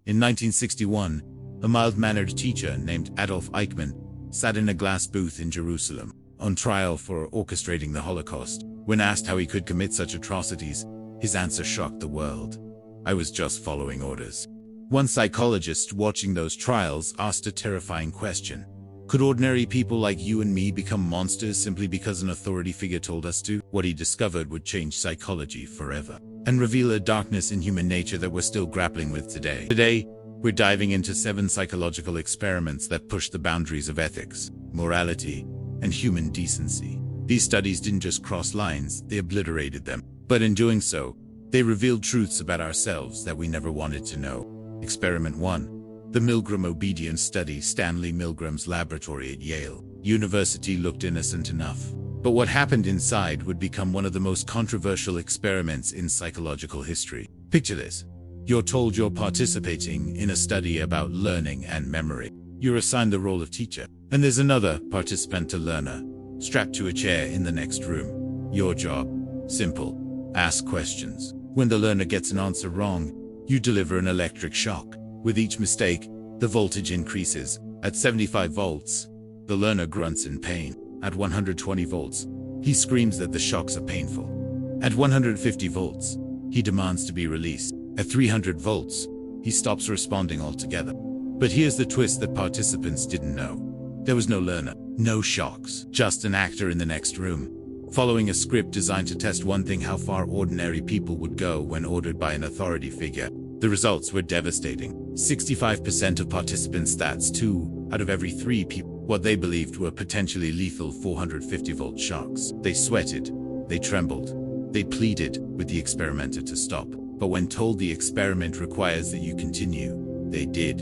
In 1961, a mild-mannered teacher named Adolf Eichmann sat in a glass booth in Jerusalem, on trial for orchestrating the Holocaust. When asked how he could commit such atrocities, his answer shocked the world. "I was just following orders." One psychologist watching those trials asked a terrifying question. Could ordinary people like you and me become monsters simply because an authority figure told us to? What he discovered would change psychology forever, and reveal a darkness in human nature that we're still grappling with today. Today, we're diving into 7 psychological experiments that push the boundaries of ethics, morality, and human decency. These studies didn't just cross lines, they obliterated them. But in doing so, they revealed truths about ourselves that we never wanted to know. Experiment 1. The Milgram Obedience Study. Stanley Milgram's laboratory at Yale University looked innocent enough. But what happened inside would become one of the most controversial experiments in psychological history. Picture this. You're told you're participating in a study about learning and memory. You're assigned the role of teacher, and there's another participant to learner, strapped to a chair in the next room. Your job? Simple. Ask questions. When the learner gets an answer wrong, you deliver an electric shock. With each mistake, the voltage increases. At 75 volts, the learner grunts in pain. At 120 volts, he screams that the shocks are painful. At 150 volts, he demands to be released. At 300 volts, he stops responding altogether. But here's the twist that participants didn't know. There was no learner, no shocks, just an actor in the next room, following a script designed to test one thing: how far ordinary people would go when ordered by an authority figure. The results were devastating. 65% of participants, that's 2 out of every 3 people, what they believed were potentially lethal 450-volt shocks. They sweated, they trembled, they pleaded with the experimenter to stop. But when told the experiment requires that you continue, they did.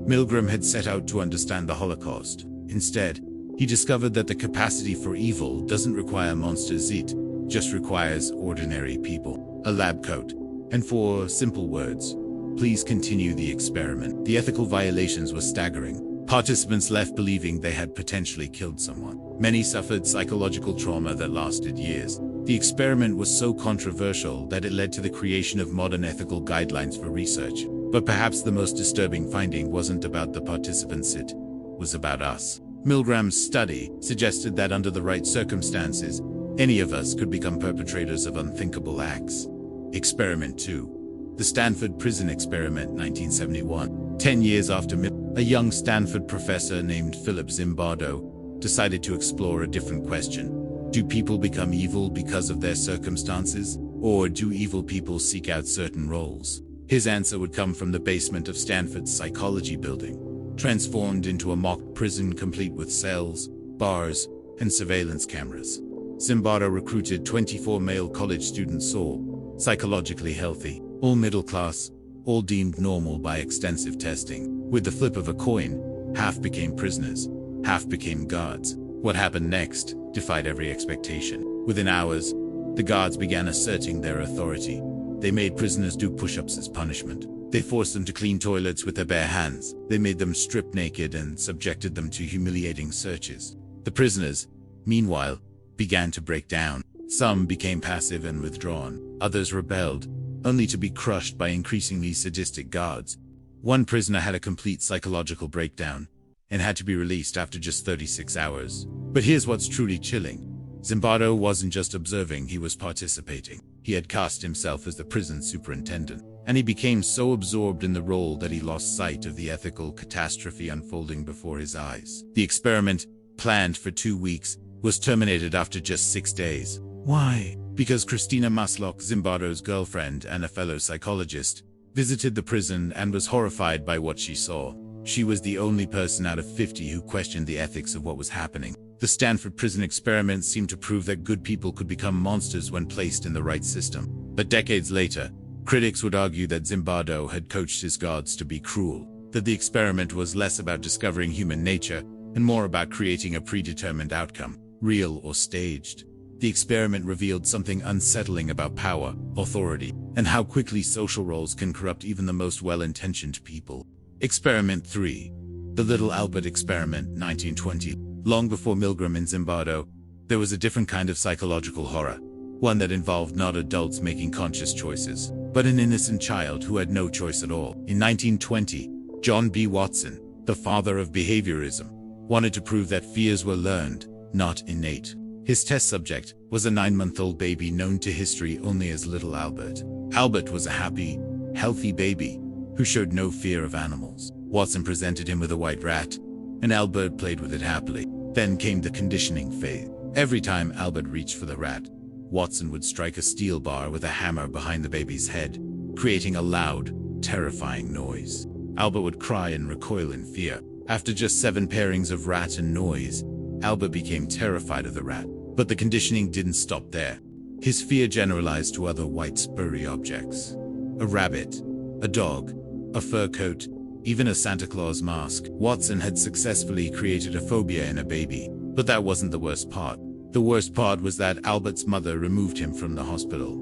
Milgram had set out to understand the Holocaust. Instead, he discovered that the capacity for evil doesn't require monsters, it just requires ordinary people. A lab coat. And 4 simple words. Please continue the experiment. The ethical violations were staggering. Participants left believing they had potentially killed someone. Many suffered psychological trauma that lasted years. The experiment was so controversial that it led to the creation of modern ethical guidelines for research. But perhaps the most disturbing finding wasn't about the participants, it was about us. Milgram's study suggested that under the right circumstances, any of us could become perpetrators of unthinkable acts. Experiment 2. The Stanford Prison Experiment, 1971. 10 years after a young Stanford professor named Philip Zimbardo decided to explore a different question. Do people become evil because of their circumstances? Or do evil people seek out certain roles? His answer would come from the basement of Stanford's psychology building, transformed into a mock prison complete with cells, bars, and surveillance cameras. Zimbardo recruited 24 male college students, all psychologically healthy, all middle class, all deemed normal by extensive testing. With the flip of a coin, half became prisoners, half became guards. What happened next defied every expectation. Within hours, the guards began asserting their authority. They made prisoners do push-ups as punishment. They forced them to clean toilets with their bare hands. They made them strip naked and subjected them to humiliating searches. The prisoners, meanwhile, began to break down. Some became passive and withdrawn. Others rebelled, only to be crushed by increasingly sadistic guards. One prisoner had a complete psychological breakdown and had to be released after just 36 hours. But here's what's truly chilling. Zimbardo wasn't just observing, he was participating. He had cast himself as the prison superintendent, and he became so absorbed in the role that he lost sight of the ethical catastrophe unfolding before his eyes. The experiment, planned for 2 weeks, was terminated after just 6 days. Why? Because Christina Masloch, Zimbardo's girlfriend and a fellow psychologist, visited the prison and was horrified by what she saw. She was the only person out of 50 who questioned the ethics of what was happening. The Stanford prison experiment seemed to prove that good people could become monsters when placed in the right system. But decades later, critics would argue that Zimbardo had coached his guards to be cruel, that the experiment was less about discovering human nature and more about creating a predetermined outcome, real or staged. The experiment revealed something unsettling about power, authority, and how quickly social roles can corrupt even the most well-intentioned people. Experiment 3. The Little Albert Experiment, 1920. Long before Milgram and Zimbardo, there was a different kind of psychological horror. one that involved not adults making conscious choices, but an innocent child who had no choice at all. In 1920, John B. Watson, the father of behaviorism, wanted to prove that fears were learned, not innate. His test subject was a 9-month-old baby known to history only as Little Albert. Albert was a happy, healthy baby who showed no fear of animals. Watson presented him with a white rat, and Albert played with it happily. Then came the conditioning phase. Every time Albert reached for the rat, Watson would strike a steel bar with a hammer behind the baby's head, creating a loud, terrifying noise. Albert would cry and recoil in fear. After just 7 pairings of rat and noise, Albert became terrified of the rat. But the conditioning didn't stop there. His fear generalized to other white spurry objects. A rabbit, a dog, a fur coat, even a Santa Claus mask. Watson had successfully created a phobia in a baby. But that wasn't the worst part. The worst part was that Albert's mother removed him from the hospital.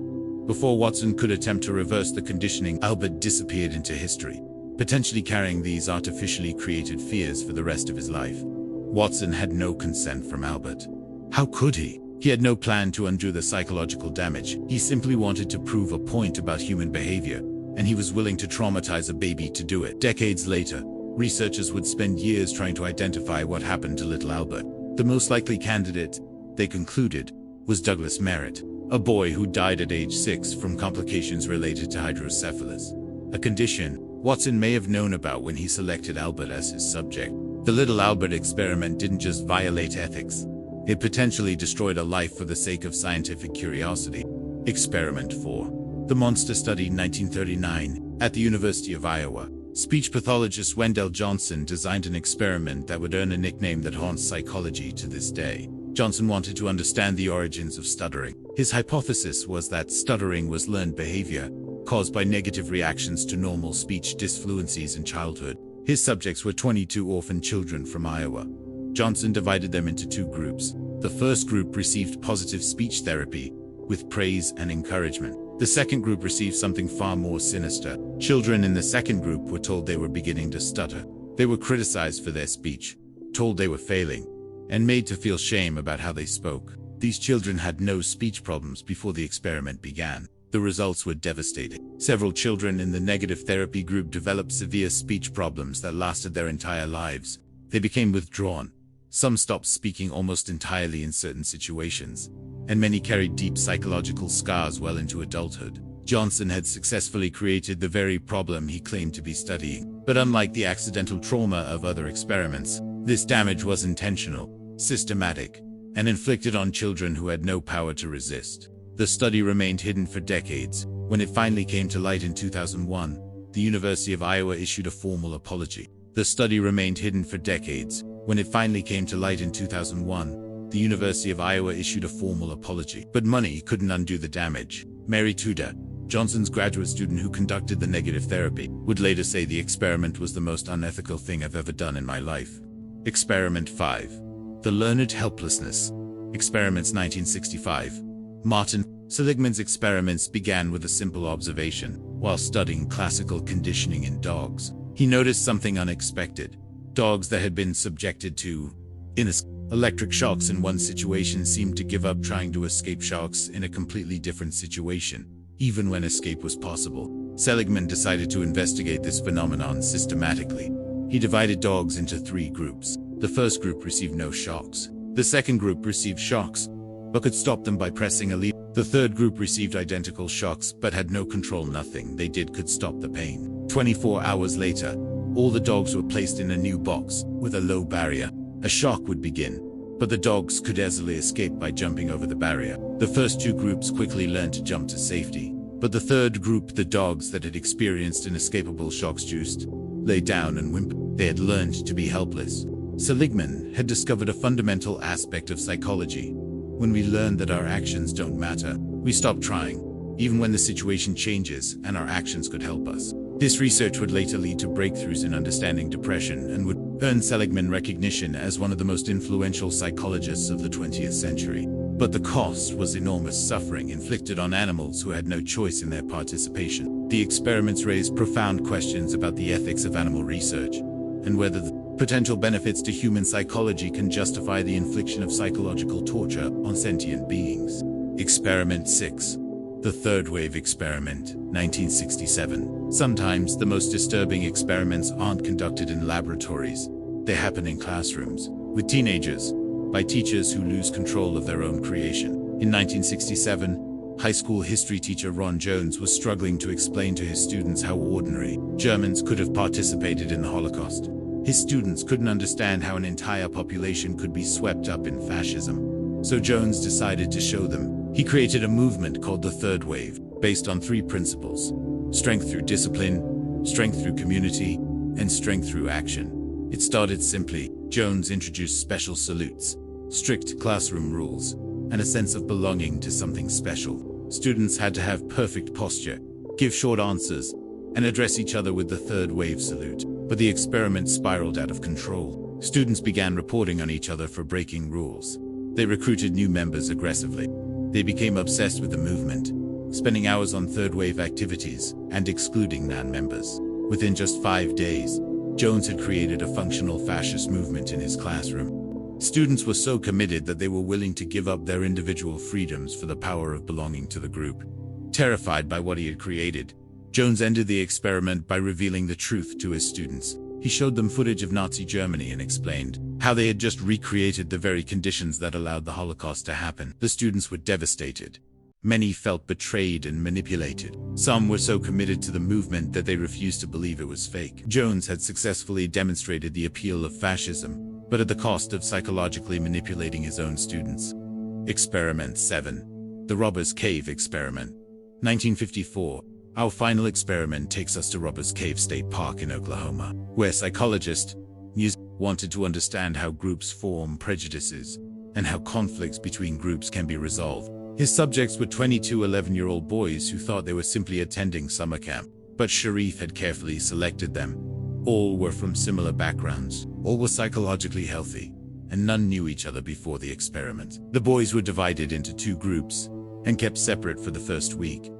Before Watson could attempt to reverse the conditioning, Albert disappeared into history, potentially carrying these artificially created fears for the rest of his life. Watson had no consent from Albert. How could he? He had no plan to undo the psychological damage. He simply wanted to prove a point about human behavior, and he was willing to traumatize a baby to do it. Decades later, researchers would spend years trying to identify what happened to little Albert. The most likely candidate, they concluded, was Douglas Merritt, a boy who died at age 6 from complications related to hydrocephalus, a condition Watson may have known about when he selected Albert as his subject. The Little Albert experiment didn't just violate ethics. It potentially destroyed a life for the sake of scientific curiosity. Experiment 4. The Monster Study, 1939. At the University of Iowa, speech pathologist Wendell Johnson designed an experiment that would earn a nickname that haunts psychology to this day. Johnson wanted to understand the origins of stuttering. His hypothesis was that stuttering was learned behavior, caused by negative reactions to normal speech disfluencies in childhood. His subjects were 22 orphan children from Iowa. Johnson divided them into 2 groups. The first group received positive speech therapy, with praise and encouragement. The second group received something far more sinister. Children in the second group were told they were beginning to stutter. They were criticized for their speech, told they were failing, and made to feel shame about how they spoke. These children had no speech problems before the experiment began. The results were devastating. Several children in the negative therapy group developed severe speech problems that lasted their entire lives. They became withdrawn. Some stopped speaking almost entirely in certain situations, and many carried deep psychological scars well into adulthood. Johnson had successfully created the very problem he claimed to be studying. But unlike the accidental trauma of other experiments, this damage was intentional, systematic, and inflicted on children who had no power to resist. The study remained hidden for decades. When it finally came to light in 2001, the University of Iowa issued a formal apology. The study remained hidden for decades. When it finally came to light in 2001, the University of Iowa issued a formal apology. But money couldn't undo the damage. Mary Tudor, Johnson's graduate student who conducted the negative therapy, would later say the experiment was the most unethical thing I've ever done in my life. Experiment 5. The Learned Helplessness. Experiments, 1965. Martin Seligman's experiments began with a simple observation. While studying classical conditioning in dogs, he noticed something unexpected. Dogs that had been subjected to electric shocks in one situation seemed to give up trying to escape shocks in a completely different situation, even when escape was possible. Seligman decided to investigate this phenomenon systematically. He divided dogs into 3 groups. The first group received no shocks. The second group received shocks, but could stop them by pressing a lever. The third group received identical shocks, but had no control. Nothing they did could stop the pain. 24 hours later, all the dogs were placed in a new box with a low barrier. A shock would begin, but the dogs could easily escape by jumping over the barrier. The first 2 groups quickly learned to jump to safety, but the third group, the dogs that had experienced inescapable shocks, just lay down and whimpered. They had learned to be helpless. Seligman had discovered a fundamental aspect of psychology. When we learn that our actions don't matter, we stop trying, even when the situation changes and our actions could help us. This research would later lead to breakthroughs in understanding depression and would earn Seligman recognition as one of the most influential psychologists of the 20th century. But the cost was enormous suffering inflicted on animals who had no choice in their participation. The experiments raised profound questions about the ethics of animal research, and whether the potential benefits to human psychology can justify the infliction of psychological torture on sentient beings. Experiment 6. The Third Wave Experiment, 1967. Sometimes the most disturbing experiments aren't conducted in laboratories. They happen in classrooms, with teenagers, by teachers who lose control of their own creation. In 1967, high school history teacher Ron Jones was struggling to explain to his students how ordinary Germans could have participated in the Holocaust. His students couldn't understand how an entire population could be swept up in fascism. So Jones decided to show them. He created a movement called the Third Wave, based on 3 principles: strength through discipline, strength through community, and strength through action. It started simply. Jones introduced special salutes, strict classroom rules, and a sense of belonging to something special. Students had to have perfect posture, give short answers, and address each other with the third wave salute. But the experiment spiraled out of control. Students began reporting on each other for breaking rules. They recruited new members aggressively. They became obsessed with the movement, spending hours on third wave activities and excluding non-members. Within just 5 days, Jones had created a functional fascist movement in his classroom. Students were so committed that they were willing to give up their individual freedoms for the power of belonging to the group. Terrified by what he had created, Jones ended the experiment by revealing the truth to his students. He showed them footage of Nazi Germany and explained how they had just recreated the very conditions that allowed the Holocaust to happen. The students were devastated. Many felt betrayed and manipulated. Some were so committed to the movement that they refused to believe it was fake. Jones had successfully demonstrated the appeal of fascism, but at the cost of psychologically manipulating his own students. Experiment 7. The Robbers Cave Experiment. 1954. Our final experiment takes us to Robbers Cave State Park in Oklahoma, where psychologists wanted to understand how groups form prejudices and how conflicts between groups can be resolved. His subjects were 22 11-year-old boys who thought they were simply attending summer camp, but Sharif had carefully selected them. All were from similar backgrounds, all were psychologically healthy, and none knew each other before the experiment. The boys were divided into 2 groups and kept separate for the first week.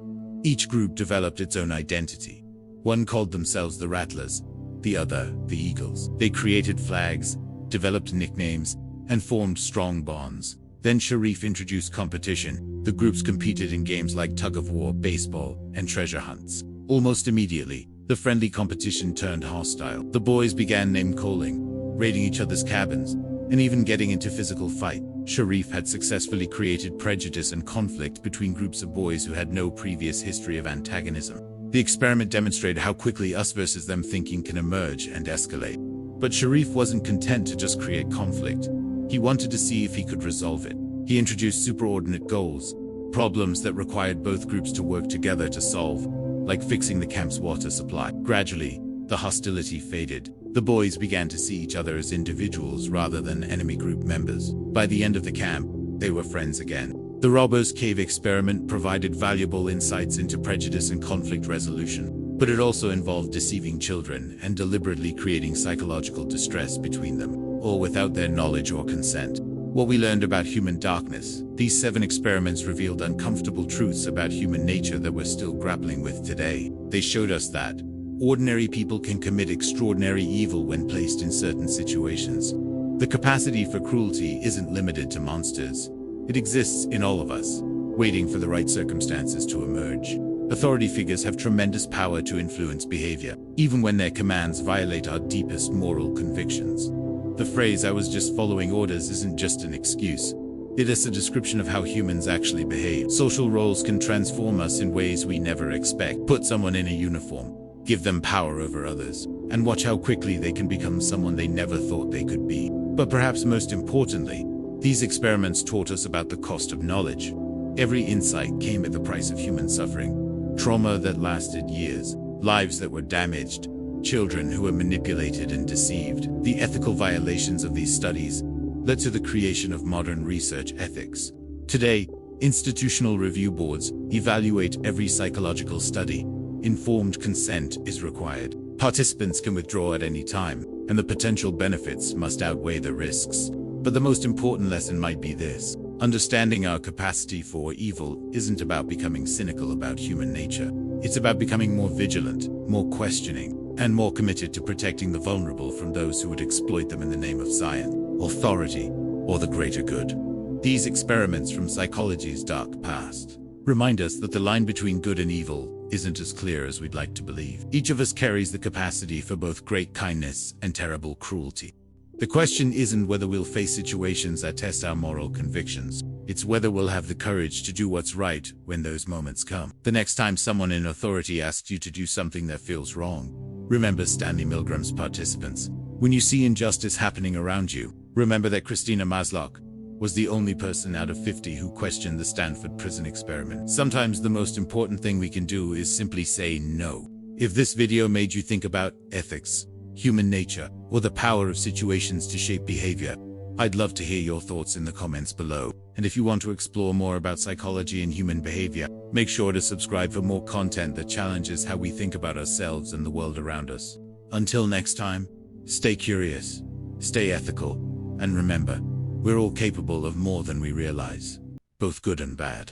Each group developed its own identity. One called themselves the Rattlers, the other the Eagles. They created flags, developed nicknames, and formed strong bonds. Then Sharif introduced competition. The groups competed in games like tug-of-war, baseball, and treasure hunts. Almost immediately, the friendly competition turned hostile. The boys began name-calling, raiding each other's cabins, and even getting into physical fight. Sharif had successfully created prejudice and conflict between groups of boys who had no previous history of antagonism. The experiment demonstrated how quickly us versus them thinking can emerge and escalate. But Sharif wasn't content to just create conflict. He wanted to see if he could resolve it. He introduced superordinate goals, problems that required both groups to work together to solve, like fixing the camp's water supply. Gradually, the hostility faded. The boys began to see each other as individuals rather than enemy group members. By the end of the camp, they were friends again. The Robbers Cave Experiment provided valuable insights into prejudice and conflict resolution, but it also involved deceiving children and deliberately creating psychological distress between them, all without their knowledge or consent. What we learned about human darkness. These 7 experiments revealed uncomfortable truths about human nature that we're still grappling with today. They showed us that ordinary people can commit extraordinary evil when placed in certain situations. The capacity for cruelty isn't limited to monsters. It exists in all of us, waiting for the right circumstances to emerge. Authority figures have tremendous power to influence behavior, even when their commands violate our deepest moral convictions. The phrase "I was just following orders" isn't just an excuse. It is a description of how humans actually behave. Social roles can transform us in ways we never expect. Put someone in a uniform, give them power over others, and watch how quickly they can become someone they never thought they could be. But perhaps most importantly, these experiments taught us about the cost of knowledge. Every insight came at the price of human suffering, trauma that lasted years, lives that were damaged, children who were manipulated and deceived. The ethical violations of these studies led to the creation of modern research ethics. Today, institutional review boards evaluate every psychological study. Informed consent is required. Participants can withdraw at any time, and the potential benefits must outweigh the risks. But the most important lesson might be this: understanding our capacity for evil isn't about becoming cynical about human nature. It's about becoming more vigilant, more questioning, and more committed to protecting the vulnerable from those who would exploit them in the name of science, authority, or the greater good. These experiments from psychology's dark past remind us that the line between good and evil isn't as clear as we'd like to believe. Each of us carries the capacity for both great kindness and terrible cruelty. The question isn't whether we'll face situations that test our moral convictions. It's whether we'll have the courage to do what's right when those moments come. The next time someone in authority asks you to do something that feels wrong, remember Stanley Milgram's participants. When you see injustice happening around you, remember that Christina Masloch was the only person out of 50 who questioned the Stanford prison experiment. Sometimes the most important thing we can do is simply say no. If this video made you think about ethics, human nature, or the power of situations to shape behavior, I'd love to hear your thoughts in the comments below. And if you want to explore more about psychology and human behavior, make sure to subscribe for more content that challenges how we think about ourselves and the world around us. Until next time, stay curious, stay ethical, and remember, we're all capable of more than we realize, both good and bad.